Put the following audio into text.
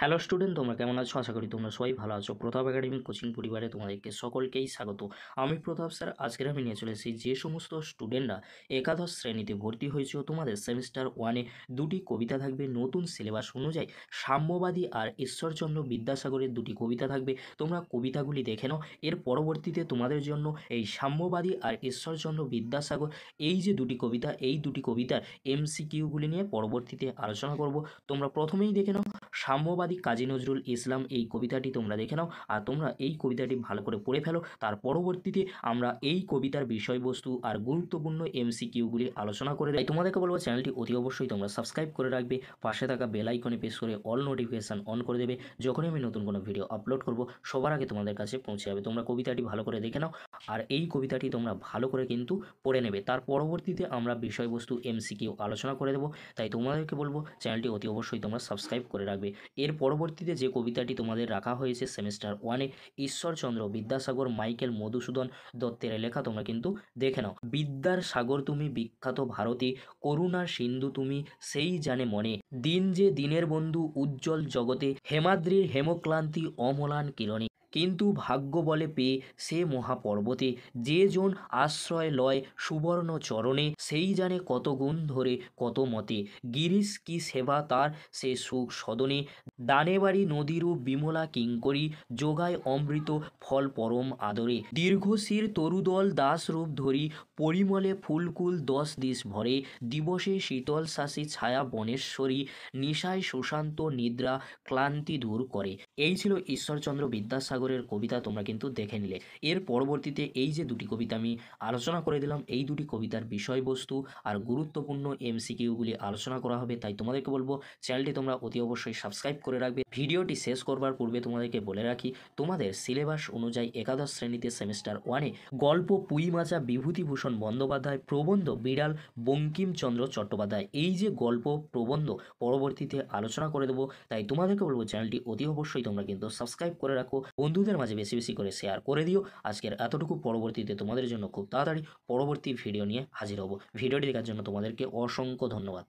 Hello student, তোমরা কেমন আছো? আশা করি তোমরা সবাই ভালো আছো। প্রতাপ একাডেমি কোচিং পরিবারে তোমাদেরকে সকলকেই স্বাগত। আমি প্রতাপ স্যার। আজকের আমি নিয়ে চলে এসেছি যে সমস্ত স্টুডেন্টরা একাদশ শ্রেণীতে ভর্তি হয়েছে, তোমাদের সেমিস্টার ওয়ানে দুটি কবিতা থাকবে নতুন সিলেবাস অনুযায়ী। সাম্যবাদী আর ঈশ্বরচন্দ্র বিদ্যাসাগরের দুটি কবিতা থাকবে, তোমরা কবিতাগুলি দেখে নাও। এর পরবর্তীতে তোমাদের জন্য এই সাম্যবাদী আর ঈশ্বরচন্দ্র বিদ্যাসাগর এই যে দুটি কবিতা, এই দুটি কবিতার এমসিকিউগুলি নিয়ে পরবর্তীতে আলোচনা করব। তোমরা প্রথমেই দেখে নাও সাম্যবাদী কাজী নজরুল ইসলাম, এই কবিতাটি তোমরা দেখে নাও আর তোমরা এই কবিতাটি ভালো করে পড়ে ফেলো। তার পরবর্তীতে আমরা এই কবিতার বিষয়বস্তু আর গুরুত্বপূর্ণ এমসিকিউগুলি আলোচনা করে দেয়। তোমাদেরকে বলবো চ্যানেলটি অতি অবশ্যই তোমরা সাবস্ক্রাইব করে রাখবে, পাশে থাকা বেল আইকনে প্রেস করে অল নোটিফিকেশান অন করে দেবে। যখনই আমি নতুন কোনো ভিডিও আপলোড করব সবার আগে তোমাদের কাছে পৌঁছে যাবে। তোমরা কবিতাটি ভালো করে দেখে নাও আর এই কবিতাটি তোমরা ভালো করে কিন্তু পড়ে নেবে। তার পরবর্তীতে আমরা বিষয়বস্তু এমসিকিউ আলোচনা করে দেবো। তাই তোমাদেরকে বলবো চ্যানেলটি অতি অবশ্যই তোমরা সাবস্ক্রাইব করে রাখবে। এর পরবর্তীতে যে কবিতাটি তোমাদের রাখা হয়েছে সেমিস্টার ওয়ানে, ঈশ্বরচন্দ্র বিদ্যাসাগর মাইকেল মধুসূদন দত্তের লেখা, তোমরা কিন্তু দেখে নাও। বিদ্যার সাগর তুমি বিখ্যাত ভারতী, করুণার সিন্ধু তুমি সেই জানে মনে, দিন যে দিনের বন্ধু উজ্জ্বল জগতে, হেমাদ্রির হেমক্লান্তি অমলান কিরণে, কিন্তু ভাগ্য বলে পেয়ে সে মহাপর্বতে, যে জন আশ্রয় লয় সুবর্ণ চরণে, সেই জানে কত গুণ ধরে কত মতে, গিরিশ কি সেবা তার সে সুখ সদনে, দানেবাড়ি নদীরূপ বিমলা কিঙ্করী, যোগায় অমৃত ফল পরম আদরে, দীর্ঘশির তরুদল দাসরূপ ধরি, পরিমলে ফুলকুল 10 দিশ ভরে, দিবসে শীতল শাসী ছায়া বনেশ্বরী, নিশায় সুশান্ত নিদ্রা ক্লান্তি দূর করে। এই ছিল ঈশ্বরচন্দ্র বিদ্যাসাগরের কবিতা, তোমরা কিন্তু দেখে নিলে। এর পরবর্তীতে এই যে দুটি কবিতা আমি আলোচনা করে দিলাম, এই দুটি কবিতার বিষয়বস্তু আর গুরুত্বপূর্ণ এমসিকিউগুলি আলোচনা করা হবে। তাই তোমাদেরকে বলবো চ্যানেলটি তোমরা অতি অবশ্যই সাবস্ক্রাইব করে রাখবে। ভিডিওটি শেষ করবার পূর্বে তোমাদেরকে বলে রাখি, তোমাদের সিলেবাস অনুযায়ী একাদশ শ্রেণীতে সেমিস্টার ওয়ানে গল্প পুঁই মাচা বিভূতিভূষণ বন্দ্যোপাধ্যায়, প্রবন্ধ বিড়াল বঙ্কিমচন্দ্র চট্টোপাধ্যায়, এই যে গল্প প্রবন্ধ পরবর্তীতে আলোচনা করে দেবো। তাই তোমাদেরকে বলবো চ্যানেলটি অতি অবশ্যই তোমরা কিন্তু সাবস্ক্রাইব করে রাখো, বন্ধুদের মাঝে বেশি বেশি করে শেয়ার করে দিও। আজকের এতটুকু, পরবর্তীতে তোমাদের জন্য খুব তাড়াতাড়ি পরবর্তী ভিডিও নিয়ে হাজির হব। ভিডিওটি দেখার জন্য তোমাদেরকে অসংখ্য ধন্যবাদ।